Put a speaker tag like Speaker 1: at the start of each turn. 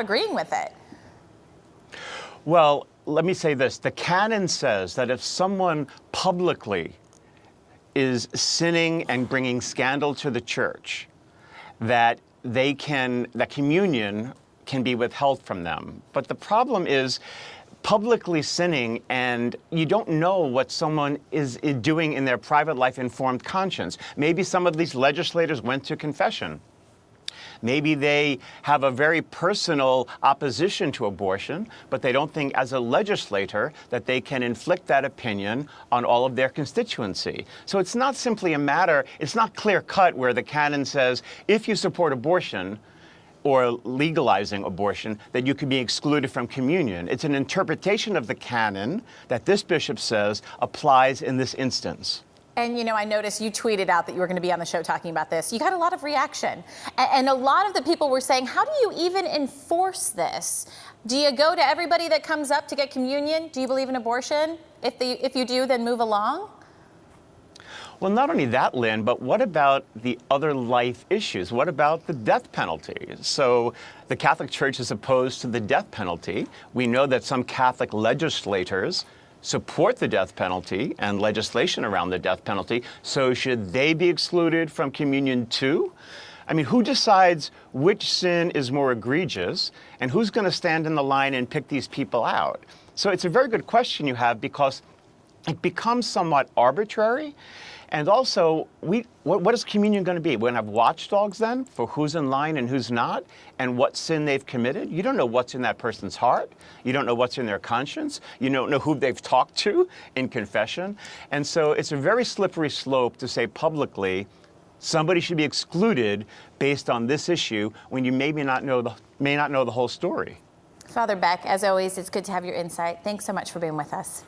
Speaker 1: agreeing with it.
Speaker 2: Well, let me say this. The canon says that if someone publicly is sinning and bringing scandal to the church, that communion can be withheld from them. But the problem is publicly sinning, and you don't know what someone is doing in their private life informed conscience. Maybe some of these legislators went to confession. Maybe they have a very personal opposition to abortion, but they don't think as a legislator that they can inflict that opinion on all of their constituency. So it's not simply a matter, it's not clear cut where the canon says if you support abortion or legalizing abortion, that you could be excluded from communion. It's an interpretation of the canon that this bishop says applies in this instance.
Speaker 1: And, you know, I noticed you tweeted out that you were going to be on the show talking about this. You got a lot of reaction. And a lot of the people were saying, how do you even enforce this? Do you go to everybody that comes up to get communion? Do you believe in abortion? If you do, then move along?
Speaker 2: Well, not only that, Lynn, but what about the other life issues? What about the death penalty? So the Catholic Church is opposed to the death penalty. We know that some Catholic legislators support the death penalty and legislation around the death penalty. So should they be excluded from communion too? I mean, who decides which sin is more egregious, and who's going to stand in the line and pick these people out? So it's a very good question you have, because it becomes somewhat arbitrary. And also, what is communion going to be? We're going to have watchdogs then for who's in line and who's not, and what sin they've committed? You don't know what's in that person's heart. You don't know what's in their conscience. You don't know who they've talked to in confession. And so it's a very slippery slope to say publicly somebody should be excluded based on this issue when you may not know the whole story.
Speaker 1: Father Beck, as always, it's good to have your insight. Thanks so much for being with us.